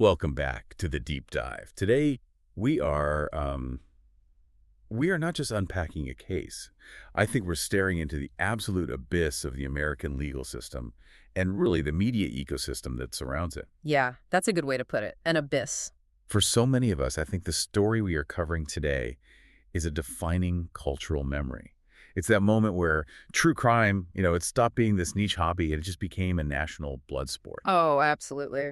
Welcome back to the deep dive. Today we are not just unpacking a case. I think we're staring into the absolute abyss of the American legal system and really the media ecosystem that surrounds it. Yeah, that's a good way to put it. An abyss. For so many of us, I think the story we are covering today is a defining cultural memory. It's that moment where true crime, it stopped being this niche hobby and it just became a national blood sport. Oh, absolutely.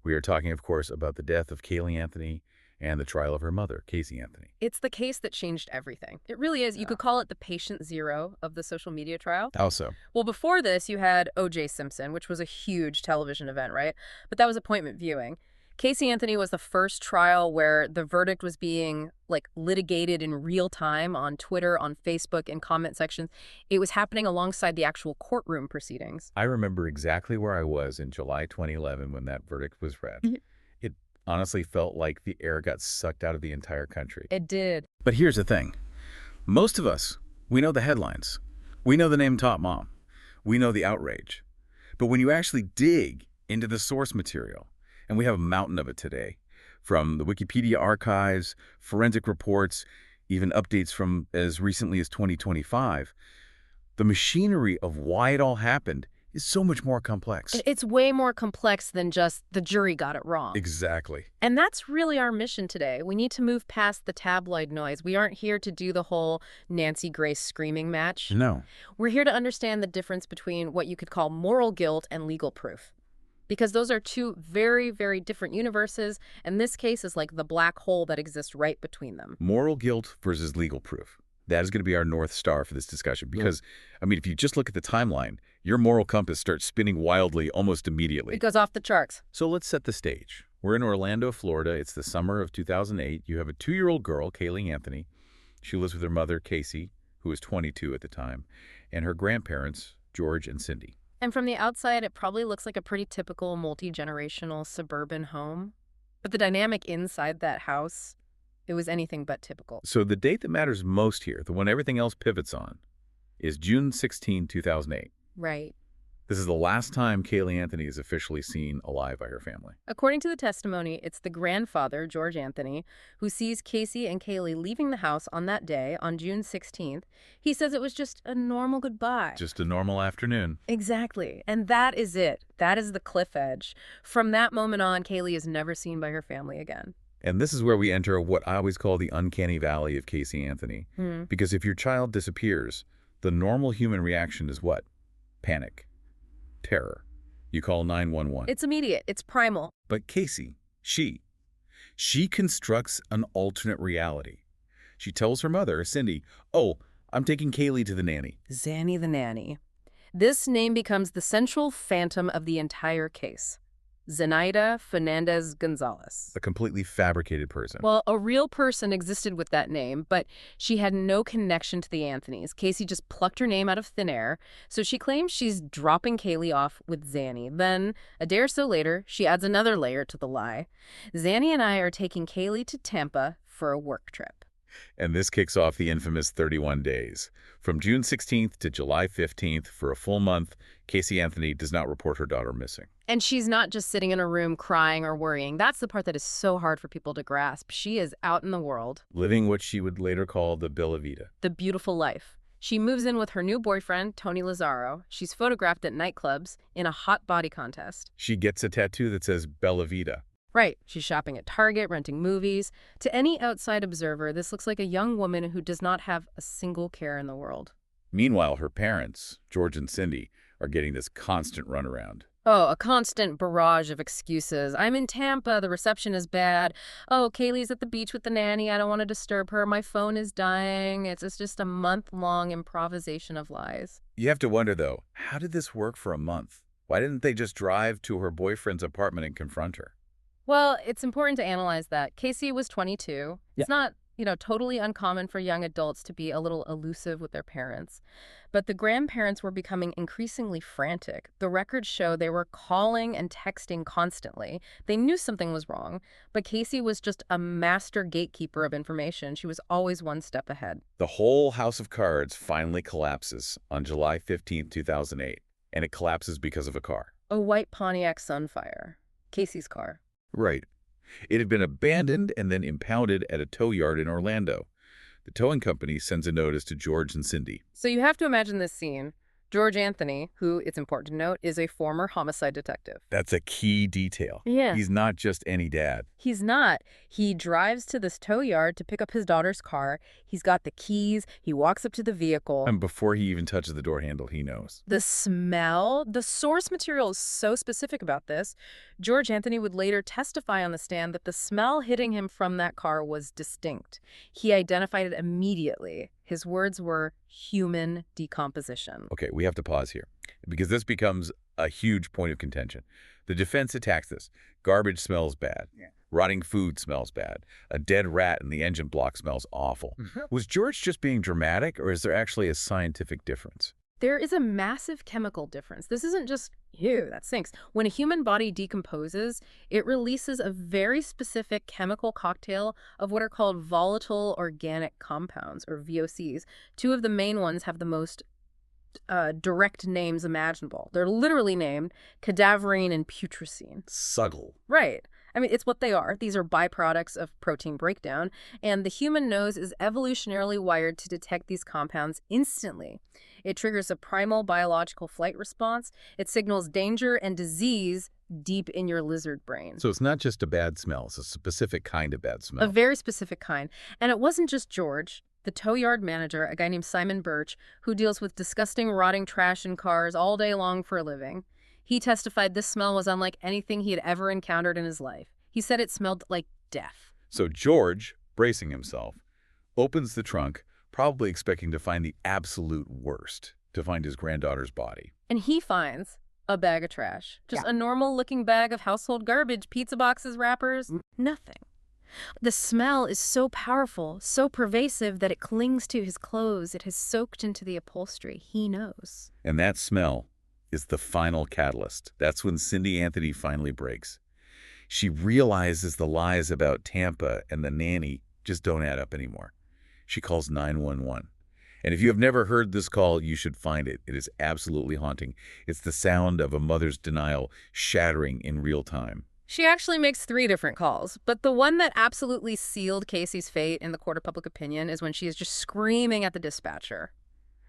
We are talking, of course, about the death of Caylee Anthony and the trial of her mother, Casey Anthony. It's the case that changed everything. It really is. You could call it the patient zero of the social media trial. How so? Well, before this, you had O.J. Simpson, which was a huge television event, right? But that was appointment viewing. Casey Anthony was the first trial where the verdict was being, litigated in real time on Twitter, on Facebook, in comment sections. It was happening alongside the actual courtroom proceedings. I remember exactly where I was in July 2011 when that verdict was read. It honestly felt like the air got sucked out of the entire country. It did. But here's the thing. Most of us, we know the headlines. We know the name Tot Mom. We know the outrage. But when you actually dig into the source material, and we have a mountain of it today, from the Wikipedia archives, forensic reports, even updates from as recently as 2025, the machinery of why it all happened is so much more complex. It's way more complex than just the jury got it wrong. Exactly. And that's really our mission today. We need to move past the tabloid noise. We aren't here to do the whole Nancy Grace screaming match. No. We're here to understand the difference between what you could call moral guilt and legal proof. Because those are two very, very different universes, and this case is like the black hole that exists right between them. Moral guilt versus legal proof. That is going to be our North Star for this discussion because, if you just look at the timeline, your moral compass starts spinning wildly almost immediately. It goes off the charts. So let's set the stage. We're in Orlando, Florida. It's the summer of 2008. You have a 2-year-old girl, Caylee Anthony. She lives with her mother, Casey, who was 22 at the time, and her grandparents, George and Cindy. And from the outside, it probably looks like a pretty typical multi-generational suburban home. But the dynamic inside that house, it was anything but typical. So the date that matters most here, the one everything else pivots on, is June 16, 2008. Right. This is the last time Caylee Anthony is officially seen alive by her family. According to the testimony, it's the grandfather, George Anthony, who sees Casey and Caylee leaving the house on that day, on June 16th. He says it was just a normal goodbye. Just a normal afternoon. Exactly. And that is it. That is the cliff edge. From that moment on, Caylee is never seen by her family again. And this is where we enter what I always call the uncanny valley of Casey Anthony. Because if your child disappears, the normal human reaction is what? Panic. Terror. You call 911. It's immediate. It's primal. But Casey, she constructs an alternate reality. She tells her mother, Cindy, "Oh, I'm taking Caylee to the nanny." Zanny the nanny. This name becomes the central phantom of the entire case. Zenaida Fernandez-Gonzalez. A completely fabricated person. Well, a real person existed with that name, but she had no connection to the Anthonys. Casey just plucked her name out of thin air, so she claims she's dropping Caylee off with Zanny. Then, a day or so later, she adds another layer to the lie. Zanny and I are taking Caylee to Tampa for a work trip. And this kicks off the infamous 31 days. From June 16th to July 15th, for a full month, Casey Anthony does not report her daughter missing. And she's not just sitting in a room crying or worrying. That's the part that is so hard for people to grasp. She is out in the world. Living what she would later call the Bella Vita. The beautiful life. She moves in with her new boyfriend, Tony Lazzaro. She's photographed at nightclubs in a hot body contest. She gets a tattoo that says Bella Vita. Right. She's shopping at Target, renting movies. To any outside observer, this looks like a young woman who does not have a single care in the world. Meanwhile, her parents, George and Cindy, are getting this constant runaround. Oh, a constant barrage of excuses. I'm in Tampa. The reception is bad. Oh, Caylee's at the beach with the nanny. I don't want to disturb her. My phone is dying. It's just a month-long improvisation of lies. You have to wonder, though, how did this work for a month? Why didn't they just drive to her boyfriend's apartment and confront her? Well, it's important to analyze that. Casey was 22. It's not, totally uncommon for young adults to be a little elusive with their parents. But the grandparents were becoming increasingly frantic. The records show they were calling and texting constantly. They knew something was wrong, but Casey was just a master gatekeeper of information. She was always one step ahead. The whole house of cards finally collapses on July 15, 2008, and it collapses because of a car. A white Pontiac Sunfire. Casey's car. Right. It had been abandoned and then impounded at a tow yard in Orlando. The towing company sends a notice to George and Cindy. So you have to imagine this scene. George Anthony, who, it's important to note, is a former homicide detective. That's a key detail. Yeah. He's not just any dad. He's not. He drives to this tow yard to pick up his daughter's car. He's got the keys. He walks up to the vehicle. And before he even touches the door handle, he knows. The smell, the source material is so specific about this. George Anthony would later testify on the stand that the smell hitting him from that car was distinct. He identified it immediately. His words were human decomposition. Okay, we have to pause here because this becomes a huge point of contention. The defense attacks this. Garbage smells bad. Yeah. Rotting food smells bad. A dead rat in the engine block smells awful. Was George just being dramatic, or is there actually a scientific difference? There is a massive chemical difference. This isn't just, ew, that stinks. When a human body decomposes, it releases a very specific chemical cocktail of what are called volatile organic compounds, or VOCs. Two of the main ones have the most direct names imaginable. They're literally named cadaverine and putrescine. Suggle. Right. I mean, it's what they are. These are byproducts of protein breakdown, and the human nose is evolutionarily wired to detect these compounds instantly. It triggers a primal biological flight response. It signals danger and disease deep in your lizard brain. So it's not just a bad smell. It's a specific kind of bad smell. A very specific kind. And it wasn't just George. The tow yard manager, a guy named Simon Birch, who deals with disgusting, rotting trash in cars all day long for a living, he testified this smell was unlike anything he had ever encountered in his life. He said it smelled like death. So George, bracing himself, opens the trunk, probably expecting to find the absolute worst, to find his granddaughter's body. And he finds a bag of trash. Just a normal-looking bag of household garbage, pizza boxes, wrappers, nothing. The smell is so powerful, so pervasive that it clings to his clothes. It has soaked into the upholstery. He knows. And that smell is the final catalyst. That's when Cindy Anthony finally breaks. She realizes the lies about Tampa and the nanny just don't add up anymore. She calls 911. And if you have never heard this call, you should find it. It is absolutely haunting. It's the sound of a mother's denial shattering in real time. She actually makes 3 different calls, but the one that absolutely sealed Casey's fate in the court of public opinion is when she is just screaming at the dispatcher.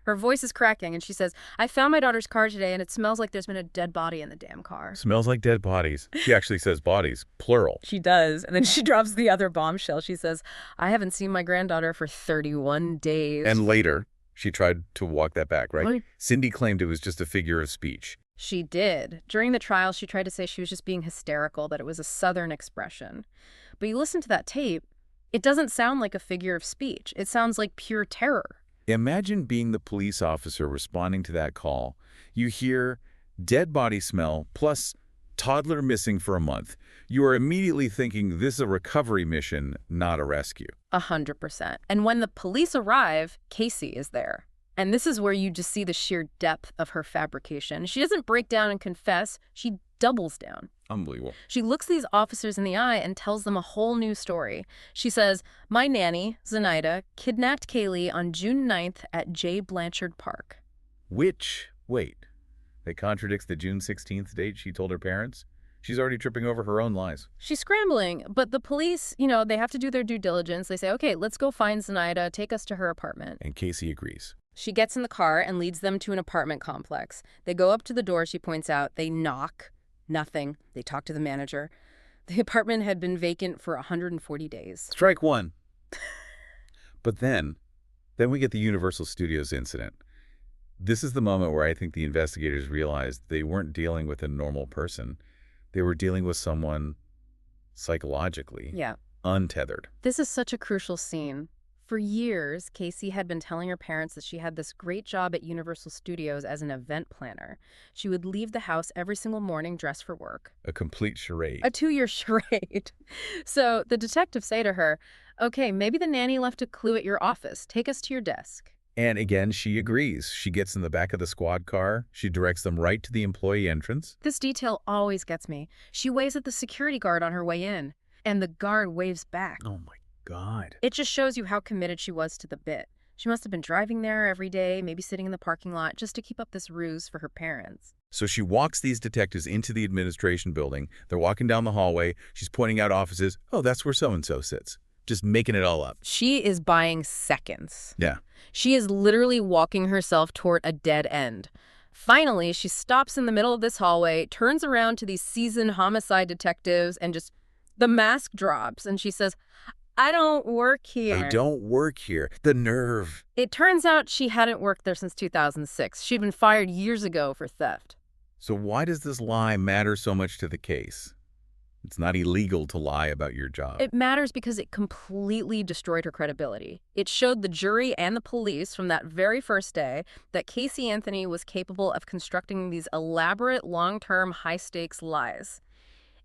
Her voice is cracking, and she says, "I found my daughter's car today, and it smells like there's been a dead body in the damn car." Smells like dead bodies. She actually says bodies, plural. She does, and then she drops the other bombshell. She says, "I haven't seen my granddaughter for 31 days. And later, she tried to walk that back, right? What? Cindy claimed it was just a figure of speech. She did. During the trial, she tried to say she was just being hysterical, that it was a Southern expression. But you listen to that tape, it doesn't sound like a figure of speech. It sounds like pure terror. Imagine being the police officer responding to that call. You hear dead body smell plus toddler missing for a month. You are immediately thinking this is a recovery mission, not a rescue. 100%. And when the police arrive, Casey is there. And this is where you just see the sheer depth of her fabrication. She doesn't break down and confess. She doubles down. Unbelievable. She looks these officers in the eye and tells them a whole new story. She says, "My nanny, Zenaida, kidnapped Caylee on June 9th at J. Blanchard Park." Which, wait, that contradicts the June 16th date she told her parents? She's already tripping over her own lies. She's scrambling, but the police, they have to do their due diligence. They say, "Okay, let's go find Zenaida, take us to her apartment." And Casey agrees. She gets in the car and leads them to an apartment complex. They go up to the door, she points out. They knock. Nothing. They talk to the manager. The apartment had been vacant for 140 days. Strike one. But then we get the Universal Studios incident. This is the moment where I think the investigators realized they weren't dealing with a normal person. They were dealing with someone psychologically untethered. This is such a crucial scene. For years, Casey had been telling her parents that she had this great job at Universal Studios as an event planner. She would leave the house every single morning dressed for work. A complete charade. A 2-year charade. So the detectives say to her, "Okay, maybe the nanny left a clue at your office. Take us to your desk." And again, she agrees. She gets in the back of the squad car. She directs them right to the employee entrance. This detail always gets me. She waves at the security guard on her way in, and the guard waves back. Oh my God. It just shows you how committed she was to the bit. She must have been driving there every day, maybe sitting in the parking lot, just to keep up this ruse for her parents. So she walks these detectives into the administration building. They're walking down the hallway. She's pointing out offices. Oh, that's where so-and-so sits. Just making it all up. She is buying seconds. Yeah. She is literally walking herself toward a dead end. Finally, she stops in the middle of this hallway, turns around to these seasoned homicide detectives, and just the mask drops, and she says, "I don't work here." I don't work here. The nerve. It turns out she hadn't worked there since 2006. She'd been fired years ago for theft. So why does this lie matter so much to the case? It's not illegal to lie about your job. It matters because it completely destroyed her credibility. It showed the jury and the police from that very first day that Casey Anthony was capable of constructing these elaborate, long-term, high-stakes lies.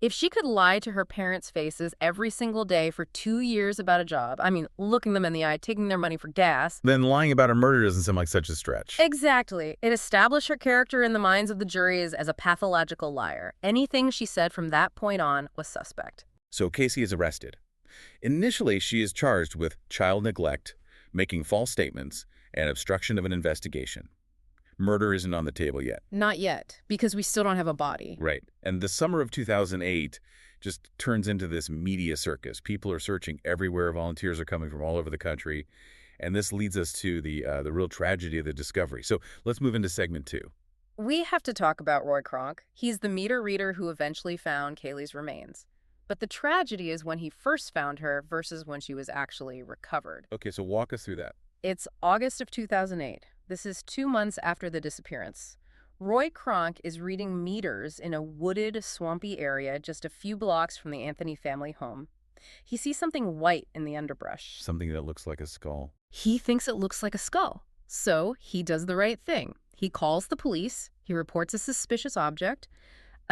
If she could lie to her parents' faces every single day for 2 years about a job, I mean, looking them in the eye, taking their money for gas. Then lying about a murder doesn't seem like such a stretch. Exactly. It established her character in the minds of the jury as a pathological liar. Anything she said from that point on was suspect. So Casey is arrested. Initially, she is charged with child neglect, making false statements, and obstruction of an investigation. Murder isn't on the table yet. Not yet, because we still don't have a body. Right. And the summer of 2008 just turns into this media circus. People are searching everywhere. Volunteers are coming from all over the country. And this leads us to the real tragedy of the discovery. So let's move into segment 2. We have to talk about Roy Kronk. He's the meter reader who eventually found Caylee's remains. But the tragedy is when he first found her versus when she was actually recovered. Okay, so walk us through that. It's August of 2008. This is 2 months after the disappearance. Roy Kronk is reading meters in a wooded, swampy area just a few blocks from the Anthony family home. He sees something white in the underbrush. Something that looks like a skull. He thinks it looks like a skull. So he does the right thing. He calls the police. He reports a suspicious object.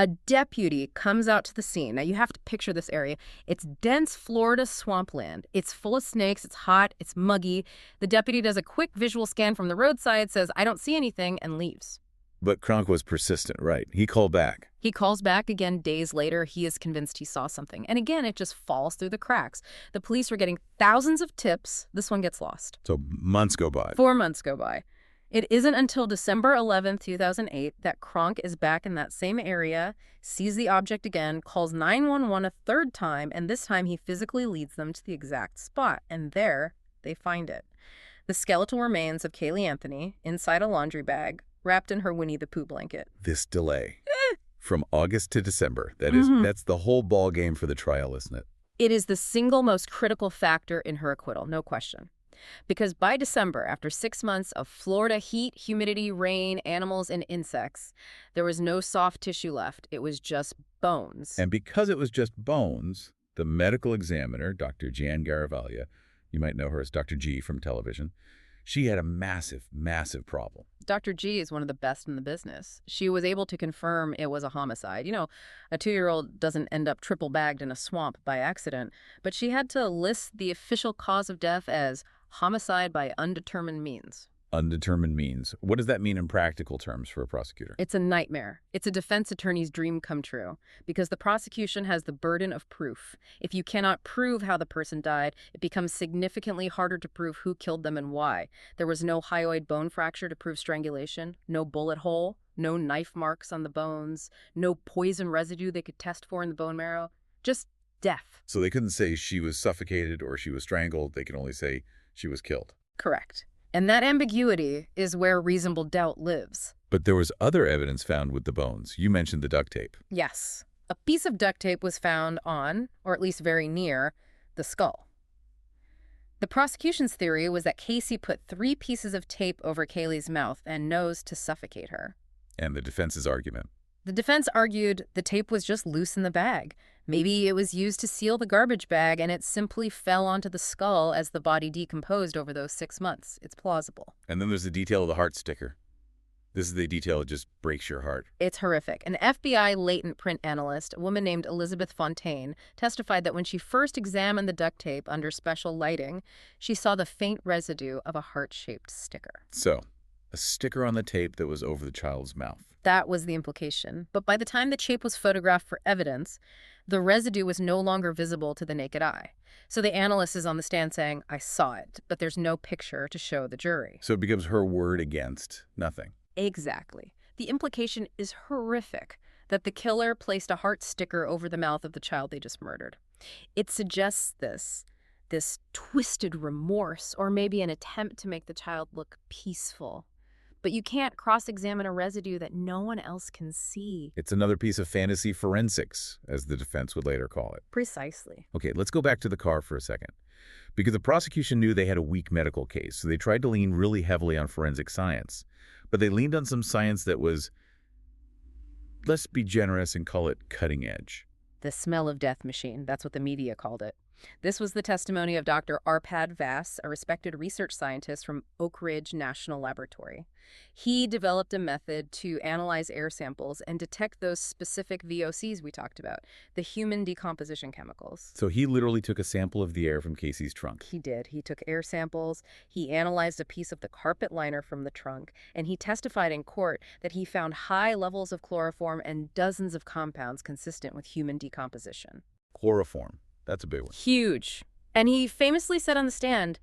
A deputy comes out to the scene. Now, you have to picture this area. It's dense Florida swampland. It's full of snakes. It's hot. It's muggy. The deputy does a quick visual scan from the roadside, says, "I don't see anything," and leaves. But Kronk was persistent, right? He called back. He calls back again days later. He is convinced he saw something. And again, it just falls through the cracks. The police are getting thousands of tips. This one gets lost. So months go by. 4 months go by. It isn't until December 11th, 2008, that Kronk is back in that same area, sees the object again, calls 911 a third time, and this time he physically leads them to the exact spot. And there, they find it. The skeletal remains of Caylee Anthony inside a laundry bag, wrapped in her Winnie the Pooh blanket. This delay. From August to December. That's the whole ball game for the trial, isn't it? It is the single most critical factor in her acquittal, no question. Because by December, after 6 months of Florida heat, humidity, rain, animals, and insects, there was no soft tissue left. It was just bones. And because it was just bones, the medical examiner, Dr. Jan Garavaglia, you might know her as Dr. G from television, she had a massive, massive problem. Dr. G is one of the best in the business. She was able to confirm it was a homicide. You know, a 2-year-old doesn't end up triple-bagged in a swamp by accident, but she had to list the official cause of death as homicide by undetermined means. Undetermined means. What does that mean in practical terms for a prosecutor? It's a nightmare. It's a defense attorney's dream come true because the prosecution has the burden of proof. If you cannot prove how the person died, it becomes significantly harder to prove who killed them and why. There was no hyoid bone fracture to prove strangulation, no bullet hole, no knife marks on the bones, no poison residue they could test for in the bone marrow, just death. So they couldn't say she was suffocated or she was strangled. They could only say she was killed. Correct. And that ambiguity is where reasonable doubt lives. But there was other evidence found with the bones. You mentioned the duct tape. Yes. A piece of duct tape was found on, or at least very near, the skull. The prosecution's theory was that Casey put 3 pieces of tape over Caylee's mouth and nose to suffocate her. And the defense's argument. The defense argued the tape was just loose in the bag. Maybe it was used to seal the garbage bag and it simply fell onto the skull as the body decomposed over those 6 months. It's plausible. And then there's the detail of the heart sticker. This is the detail that just breaks your heart. It's horrific. An FBI latent print analyst, a woman named Elizabeth Fontaine, testified that when she first examined the duct tape under special lighting, she saw the faint residue of a heart-shaped sticker. So, a sticker on the tape that was over the child's mouth. That was the implication. But by the time the tape was photographed for evidence, The residue was no longer visible to the naked eye. So the analyst is on the stand saying, I saw it, but there's no picture to show the jury. So it becomes her word against nothing. Exactly. The implication is horrific, that the killer placed a heart sticker over the mouth of the child they just murdered. It suggests this twisted remorse, or maybe an attempt to make the child look peaceful. But you can't cross-examine a residue that no one else can see. It's another piece of fantasy forensics, as the defense would later call it. Precisely. Okay, let's go back to the car for a second. Because the prosecution knew they had a weak medical case, so they tried to lean really heavily on forensic science. But they leaned on some science that was, let's be generous and call it cutting edge. The smell of death machine, that's what the media called it. This was the testimony of Dr. Arpad Vass, a respected research scientist from Oak Ridge National Laboratory. He developed a method to analyze air samples and detect those specific VOCs we talked about, the human decomposition chemicals. So he literally took a sample of the air from Casey's trunk. He did. He took air samples, he analyzed a piece of the carpet liner from the trunk, and he testified in court that he found high levels of chloroform and dozens of compounds consistent with human decomposition. Chloroform. That's a big one. Huge. And he famously said on the stand,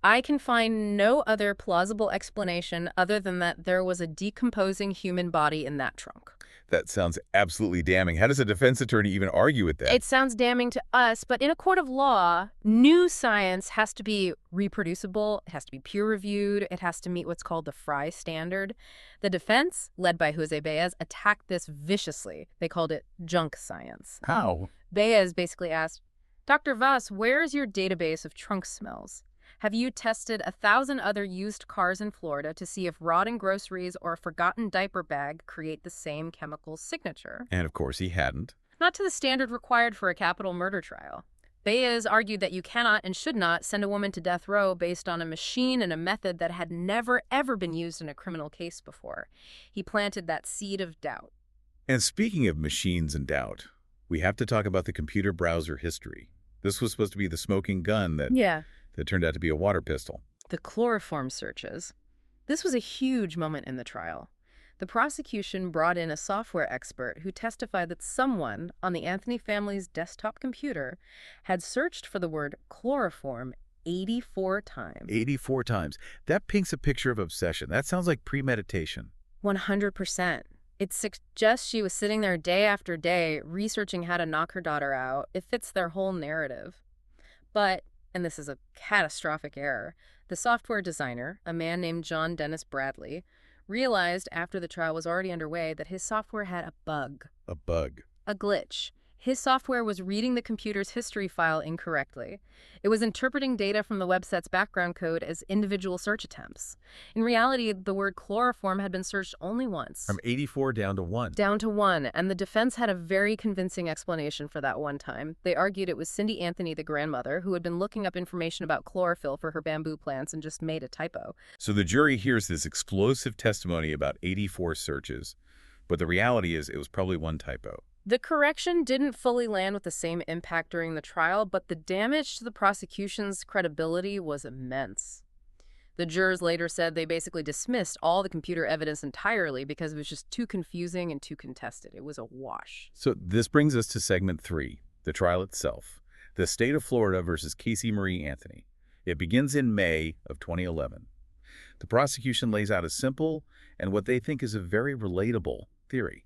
I can find no other plausible explanation other than that there was a decomposing human body in that trunk. That sounds absolutely damning. How does a defense attorney even argue with that? It sounds damning to us, but in a court of law, new science has to be reproducible, it has to be peer-reviewed, it has to meet what's called the Fry standard. The defense, led by Jose Baez, attacked this viciously. They called it junk science. How? Baez basically asked, Dr. Vass, where is your database of trunk smells? Have you tested 1,000 other used cars in Florida to see if rotting groceries or a forgotten diaper bag create the same chemical signature? And of course he hadn't. Not to the standard required for a capital murder trial. Baez argued that you cannot and should not send a woman to death row based on a machine and a method that had never, ever been used in a criminal case before. He planted that seed of doubt. And speaking of machines and doubt, we have to talk about the computer browser history. This was supposed to be the smoking gun that turned out to be a water pistol. The chloroform searches. This was a huge moment in the trial. The prosecution brought in a software expert who testified that someone on the Anthony family's desktop computer had searched for the word chloroform 84 times. 84 times. That paints a picture of obsession. That sounds like premeditation. 100%. It suggests she was sitting there day after day researching how to knock her daughter out. It fits their whole narrative. But, and this is a catastrophic error, the software designer, a man named John Dennis Bradley, realized after the trial was already underway that his software had a bug. A bug. A glitch. His software was reading the computer's history file incorrectly. It was interpreting data from the website's background code as individual search attempts. In reality, the word chloroform had been searched only once. From 84 down to 1. Down to 1, and the defense had a very convincing explanation for that one time. They argued it was Cindy Anthony, the grandmother, who had been looking up information about chlorophyll for her bamboo plants and just made a typo. So the jury hears this explosive testimony about 84 searches, but the reality is it was probably one typo. The correction didn't fully land with the same impact during the trial, but the damage to the prosecution's credibility was immense. The jurors later said they basically dismissed all the computer evidence entirely because it was just too confusing and too contested. It was a wash. So this brings us to segment 3, the trial itself. The state of Florida versus Casey Marie Anthony. It begins in May of 2011. The prosecution lays out a simple and what they think is a very relatable theory.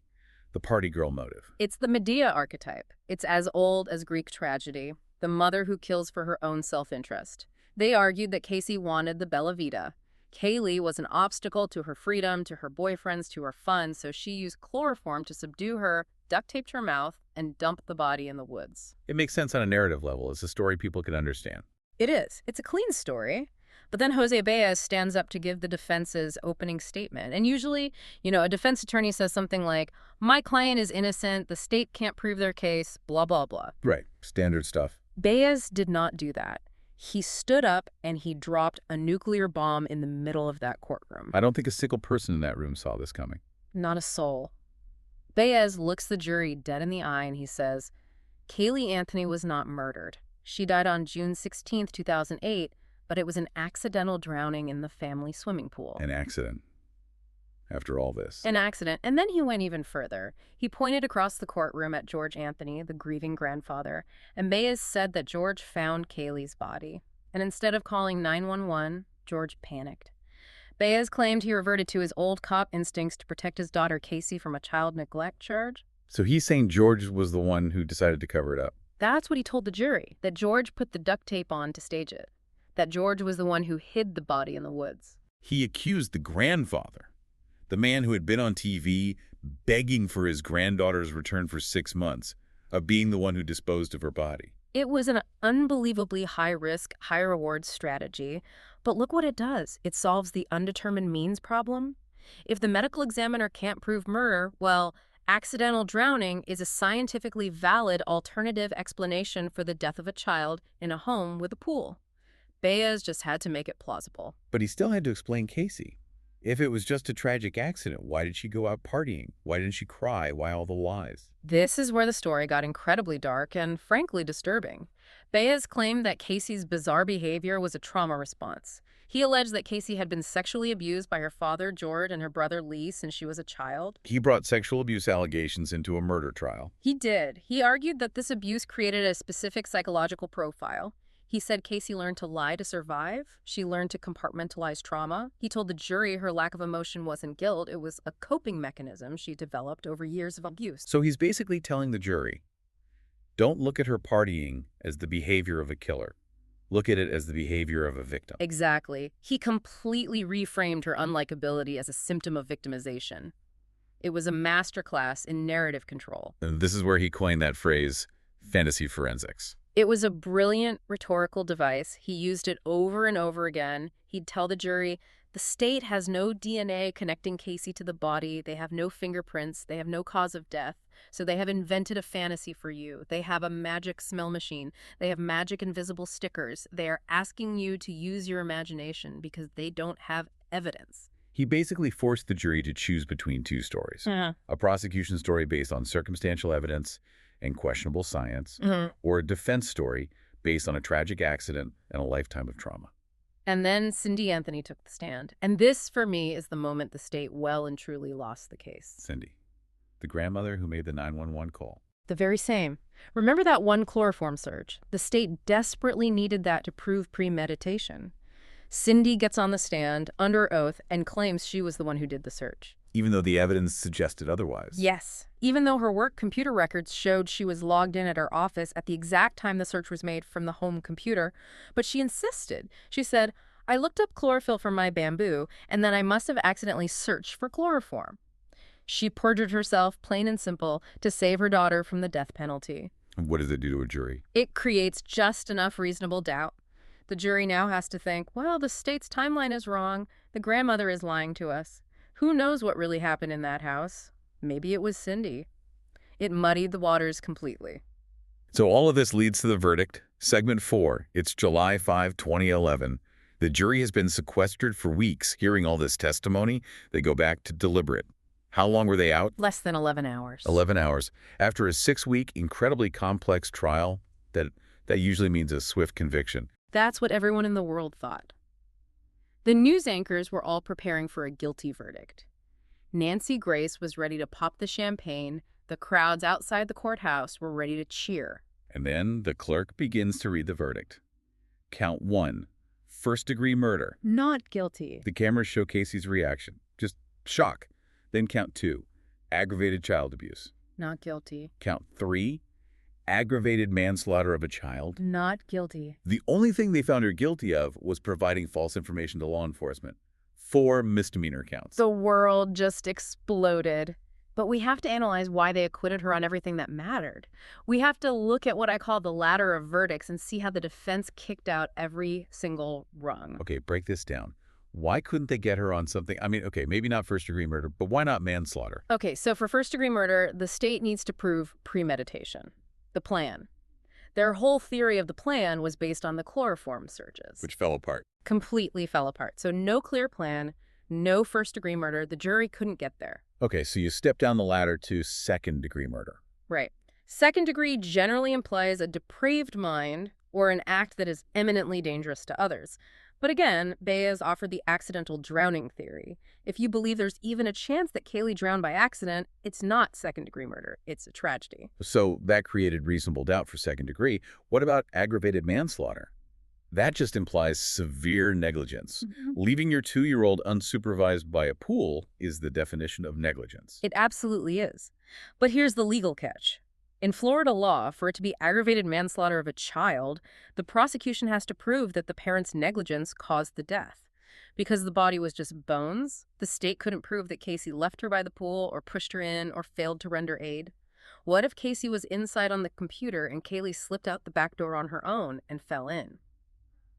The party girl motive. It's the Medea archetype. It's as old as Greek tragedy, the mother who kills for her own self-interest. They argued that Casey wanted the bella vita. Caylee was an obstacle to her freedom, to her boyfriends, to her fun, so she used chloroform to subdue her, duct taped her mouth, and dumped the body in the woods. It makes sense on a narrative level. It's a story people can understand. It is. It's a clean story. But then Jose Baez stands up to give the defense's opening statement. And usually, a defense attorney says something like, my client is innocent, the state can't prove their case, blah, blah, blah. Right. Standard stuff. Baez did not do that. He stood up and he dropped a nuclear bomb in the middle of that courtroom. I don't think a single person in that room saw this coming. Not a soul. Baez looks the jury dead in the eye and he says, Caylee Anthony was not murdered. She died on June 16, 2008, but it was an accidental drowning in the family swimming pool. An accident. after all this? An accident. And then he went even further. He pointed across the courtroom at George Anthony, the grieving grandfather, and Baez said that George found Caylee's body. And instead of calling 911, George panicked. Baez claimed he reverted to his old cop instincts to protect his daughter Casey from a child neglect charge. So he's saying George was the one who decided to cover it up. That's what he told the jury, that George put the duct tape on to stage it, that George was the one who hid the body in the woods. He accused the grandfather, the man who had been on TV begging for his granddaughter's return for 6 months, of being the one who disposed of her body. It was an unbelievably high-risk, high-reward strategy, but look what it does. It solves the undetermined means problem. If the medical examiner can't prove murder, well, accidental drowning is a scientifically valid alternative explanation for the death of a child in a home with a pool. Baez just had to make it plausible. But he still had to explain Casey. If it was just a tragic accident, why did she go out partying? Why didn't she cry? Why all the lies? This is where the story got incredibly dark and, frankly, disturbing. Baez claimed that Casey's bizarre behavior was a trauma response. He alleged that Casey had been sexually abused by her father, George, and her brother, Lee, since she was a child. He brought sexual abuse allegations into a murder trial. He did. He argued that this abuse created a specific psychological profile. He said Casey learned to lie to survive. She learned to compartmentalize trauma. He told the jury her lack of emotion wasn't guilt. It was a coping mechanism she developed over years of abuse. So he's basically telling the jury, don't look at her partying as the behavior of a killer. Look at it as the behavior of a victim. Exactly. He completely reframed her unlikability as a symptom of victimization. It was a masterclass in narrative control. And this is where he coined that phrase, fantasy forensics. It was a brilliant rhetorical device. He used it over and over again. He'd tell the jury, the state has no DNA connecting Casey to the body. They have no fingerprints. They have no cause of death. So they have invented a fantasy for you. They have a magic smell machine. They have magic invisible stickers. They are asking you to use your imagination because they don't have evidence. He basically forced the jury to choose between two stories. A prosecution story based on circumstantial evidence and questionable science, or a defense story based on a tragic accident and a lifetime of trauma. And then Cindy Anthony took the stand. And this, for me, is the moment the state well and truly lost the case. Cindy, the grandmother who made the 911 call. The very same. Remember that one chloroform surge? The state desperately needed that to prove premeditation. Cindy gets on the stand, under oath, and claims she was the one who did the search. Even though the evidence suggested otherwise. Yes. Even though her work computer records showed she was logged in at her office at the exact time the search was made from the home computer, but she insisted. She said, I looked up chlorophyll from my bamboo, and then I must have accidentally searched for chloroform. She perjured herself, plain and simple, to save her daughter from the death penalty. What does it do to a jury? It creates just enough reasonable doubt. The jury now has to think, well, the state's timeline is wrong. The grandmother is lying to us. Who knows what really happened in that house? Maybe it was Cindy. It muddied the waters completely. So all of this leads to the verdict. Segment 4. It's July 5, 2011. The jury has been sequestered for weeks, hearing all this testimony. They go back to deliberate. How long were they out? Less than 11 hours. 11 hours. After a 6-week, incredibly complex trial, that usually means a swift conviction. That's what everyone in the world thought. The news anchors were all preparing for a guilty verdict. Nancy Grace was ready to pop the champagne. The crowds outside the courthouse were ready to cheer. And then the clerk begins to read the verdict. Count 1, first-degree murder. Not guilty. The cameras show Casey's reaction. Just shock. Then count 2, aggravated child abuse. Not guilty. Count 3, aggravated manslaughter of a child. Not guilty. The only thing they found her guilty of was providing false information to law enforcement. 4 misdemeanor counts. The world just exploded. But we have to analyze why they acquitted her on everything that mattered. We have to look at what I call the ladder of verdicts and see how the defense kicked out every single rung. Okay, break this down. Why couldn't they get her on something? I mean, okay, maybe not first-degree murder, but why not manslaughter? Okay, so for first-degree murder, the state needs to prove premeditation. The plan. Their whole theory of the plan was based on the chloroform searches. Which fell apart. Completely fell apart. So no clear plan, no first-degree murder. The jury couldn't get there. Okay, so you step down the ladder to second-degree murder. Right. Second degree generally implies a depraved mind or an act that is eminently dangerous to others. But again, Baez offered the accidental drowning theory. If you believe there's even a chance that Caylee drowned by accident, it's not second-degree murder. It's a tragedy. So that created reasonable doubt for second degree. What about aggravated manslaughter? That just implies severe negligence. Leaving your 2-year-old unsupervised by a pool is the definition of negligence. It absolutely is. But here's the legal catch. In Florida law, for it to be aggravated manslaughter of a child, the prosecution has to prove that the parent's negligence caused the death. Because the body was just bones, the state couldn't prove that Casey left her by the pool or pushed her in or failed to render aid. What if Casey was inside on the computer and Caylee slipped out the back door on her own and fell in?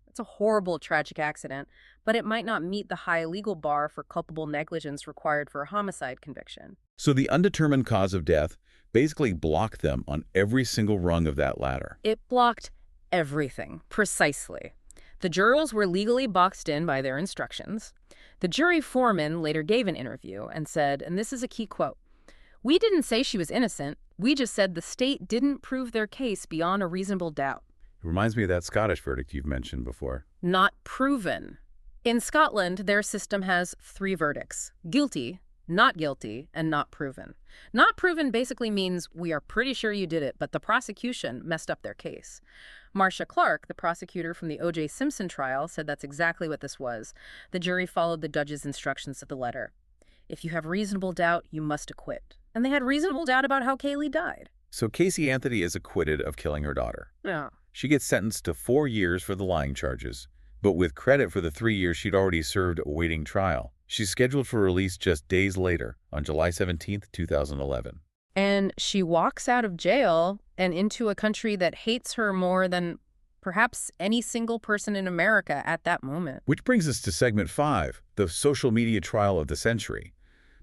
It's a horrible, tragic accident, but it might not meet the high legal bar for culpable negligence required for a homicide conviction. So the undetermined cause of death basically blocked them on every single rung of that ladder. It blocked everything, precisely. The jurors were legally boxed in by their instructions. The jury foreman later gave an interview and said, and this is a key quote, "We didn't say she was innocent. We just said the state didn't prove their case beyond a reasonable doubt." It reminds me of that Scottish verdict you've mentioned before. Not proven. In Scotland, their system has 3 verdicts: guilty, not guilty, and not proven. Not proven basically means we are pretty sure you did it, but the prosecution messed up their case. Marcia Clark, the prosecutor from the O.J. Simpson trial, said that's exactly what this was. The jury followed the judge's instructions to the letter. If you have reasonable doubt, you must acquit. And they had reasonable doubt about how Caylee died. So Casey Anthony is acquitted of killing her daughter. Yeah. She gets sentenced to 4 years for the lying charges, but with credit for the 3 years she'd already served awaiting trial. She's scheduled for release just days later, on July 17, 2011. And she walks out of jail and into a country that hates her more than perhaps any single person in America at that moment. Which brings us to segment 5, the social media trial of the century.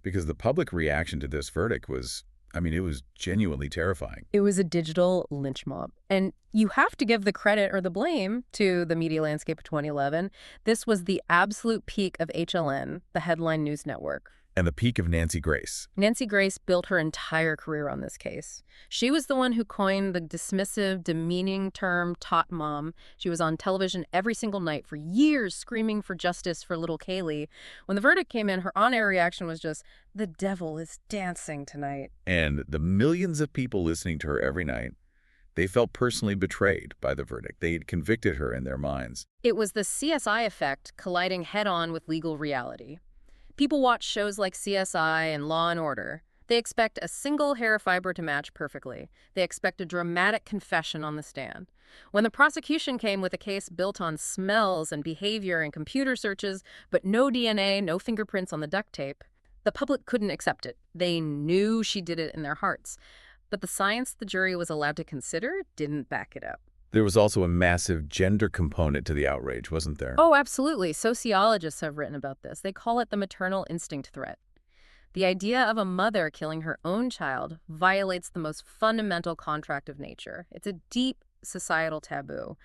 Because the public reaction to this verdict was, it was genuinely terrifying. It was a digital lynch mob. And you have to give the credit or the blame to the media landscape of 2011. This was the absolute peak of HLN, the headline news network. And the peak of Nancy Grace. Nancy Grace built her entire career on this case. She was the one who coined the dismissive, demeaning term Tot Mom. She was on television every single night for years screaming for justice for little Caylee. When the verdict came in, her on-air reaction was just, "The devil is dancing tonight." And the millions of people listening to her every night, they felt personally betrayed by the verdict. They had convicted her in their minds. It was the CSI effect colliding head-on with legal reality. People watch shows like CSI and Law and Order. They expect a single hair fiber to match perfectly. They expect a dramatic confession on the stand. When the prosecution came with a case built on smells and behavior and computer searches, but no DNA, no fingerprints on the duct tape, the public couldn't accept it. They knew she did it in their hearts. But the science the jury was allowed to consider didn't back it up. There was also a massive gender component to the outrage, wasn't there? Oh, absolutely. Sociologists have written about this. They call it the maternal instinct threat. The idea of a mother killing her own child violates the most fundamental contract of nature. It's a deep societal taboo.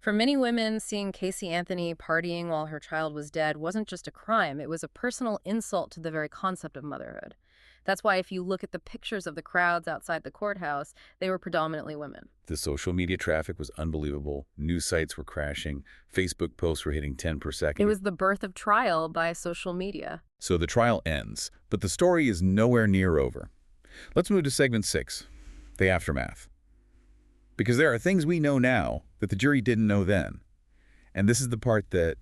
For many women, seeing Casey Anthony partying while her child was dead wasn't just a crime. It was a personal insult to the very concept of motherhood. That's why if you look at the pictures of the crowds outside the courthouse, they were predominantly women. The social media traffic was unbelievable. News sites were crashing. Facebook posts were hitting 10 per second. It was the birth of trial by social media. So the trial ends, but the story is nowhere near over. Let's move to segment 6, the aftermath. Because there are things we know now that the jury didn't know then. And this is the part that,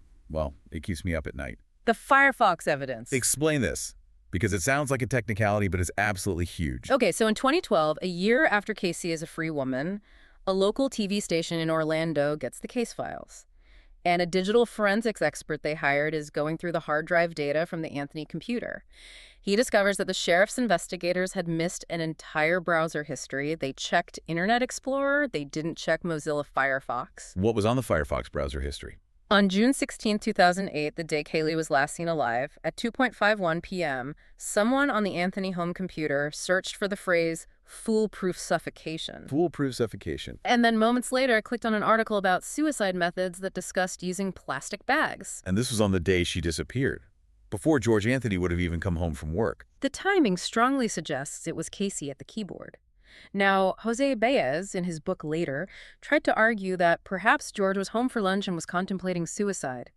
it keeps me up at night. The Firefox evidence. Explain this. Because it sounds like a technicality, but it's absolutely huge. Okay, so in 2012, a year after Casey is a free woman, a local TV station in Orlando gets the case files. And a digital forensics expert they hired is going through the hard drive data from the Anthony computer. He discovers that the sheriff's investigators had missed an entire browser history. They checked Internet Explorer. They didn't check Mozilla Firefox. What was on the Firefox browser history? On June 16, 2008, the day Caylee was last seen alive, at 2:51 p.m., someone on the Anthony home computer searched for the phrase foolproof suffocation. Foolproof suffocation. And then moments later, clicked on an article about suicide methods that discussed using plastic bags. And this was on the day she disappeared, before George Anthony would have even come home from work. The timing strongly suggests it was Casey at the keyboard. Now, Jose Baez, in his book Later, tried to argue that perhaps George was home for lunch and was contemplating suicide.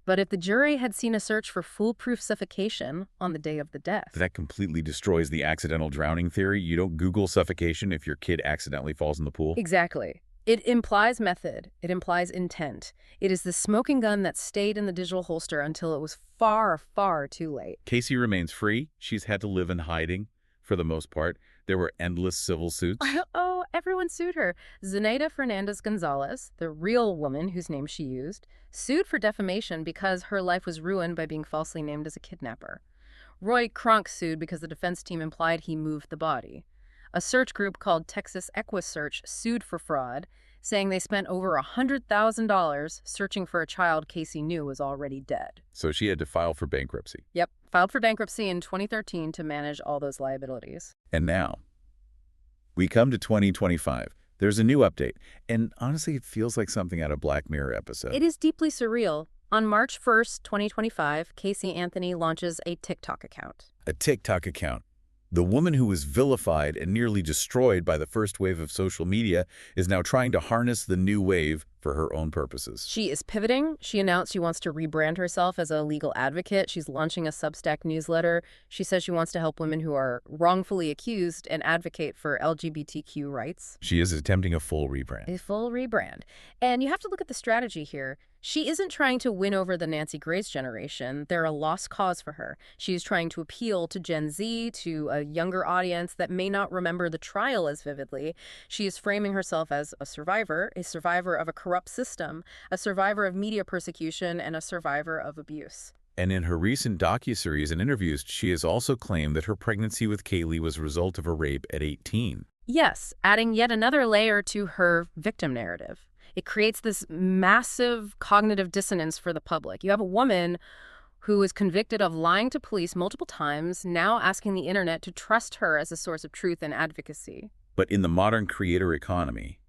But if the jury had seen a search for foolproof suffocation on the day of the death. That completely destroys the accidental drowning theory. You don't Google suffocation if your kid accidentally falls in the pool. Exactly. It implies method. It implies intent. It is the smoking gun that stayed in the digital holster until it was far, far too late. Caylee remains free. She's had to live in hiding for the most part. There were endless civil suits. Oh, everyone sued her. Zenaida Fernandez-Gonzalez, the real woman whose name she used, sued for defamation because her life was ruined by being falsely named as a kidnapper. Roy Kronk sued because the defense team implied he moved the body. A search group called Texas EquiSearch sued for fraud, saying they spent over $100,000 searching for a child Caylee knew was already dead. So she had to file for bankruptcy. Yep, filed for bankruptcy in 2013 to manage all those liabilities. And now, we come to 2025. There's a new update, and honestly, it feels like something out of Black Mirror episode. It is deeply surreal. On March 1st, 2025, Caylee Anthony launches a TikTok account. A TikTok account. The woman who was vilified and nearly destroyed by the first wave of social media is now trying to harness the new wave for her own purposes. She is pivoting. She announced she wants to rebrand herself as a legal advocate. She's launching a Substack newsletter. She says she wants to help women who are wrongfully accused and advocate for LGBTQ rights. She is attempting a full rebrand. A full rebrand. And you have to look at the strategy here. She isn't trying to win over the Nancy Grace generation. They're a lost cause for her. She's trying to appeal to Gen Z, to a younger audience that may not remember the trial as vividly. She is framing herself as a survivor of a corrupt system, a survivor of media persecution, and a survivor of abuse. And in her recent docuseries and interviews, she has also claimed that her pregnancy with Caylee was a result of a rape at 18. Yes, adding yet another layer to her victim narrative. It creates this massive cognitive dissonance for the public. You have a woman who is convicted of lying to police multiple times, now asking the internet to trust her as a source of truth and advocacy. But in the modern creator economy,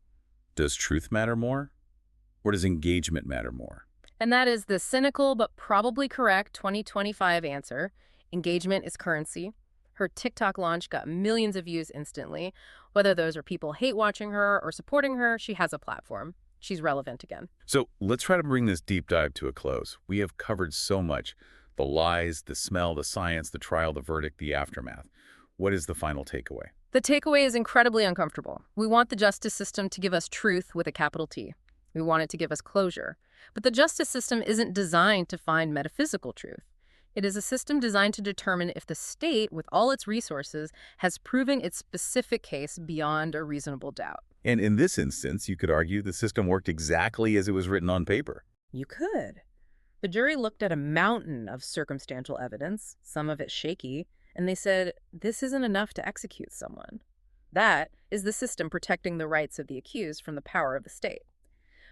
does truth matter more? Or does engagement matter more? And that is the cynical but probably correct 2025 answer. Engagement is currency. Her TikTok launch got millions of views instantly. Whether those are people hate watching her or supporting her, she has a platform. She's relevant again. So let's try to bring this deep dive to a close. We have covered so much. The lies, the smell, the science, the trial, the verdict, the aftermath. What is the final takeaway? The takeaway is incredibly uncomfortable. We want the justice system to give us truth with a capital T. We want it to give us closure. But the justice system isn't designed to find metaphysical truth. It is a system designed to determine if the state, with all its resources, has proven its specific case beyond a reasonable doubt. And in this instance, you could argue the system worked exactly as it was written on paper. You could. The jury looked at a mountain of circumstantial evidence, some of it shaky, and they said, this isn't enough to execute someone. That is the system protecting the rights of the accused from the power of the state.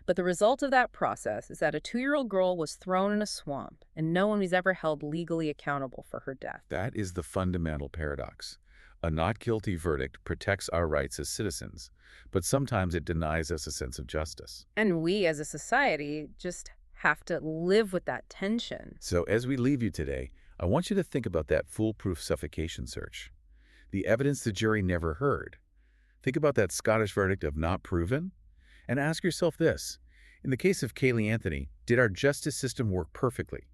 But the result of that process is that a 2-year-old girl was thrown in a swamp, and no one was ever held legally accountable for her death. That is the fundamental paradox. A not guilty verdict protects our rights as citizens, but sometimes it denies us a sense of justice. And we as a society just have to live with that tension. So as we leave you today, I want you to think about that foolproof suffocation search. The evidence the jury never heard. Think about that Scottish verdict of not proven. And ask yourself this. In the case of Caylee Anthony, did our justice system work perfectly?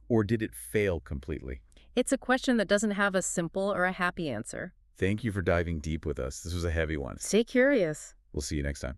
Or did it fail completely? It's a question that doesn't have a simple or a happy answer. Thank you for diving deep with us. This was a heavy one. Stay curious. We'll see you next time.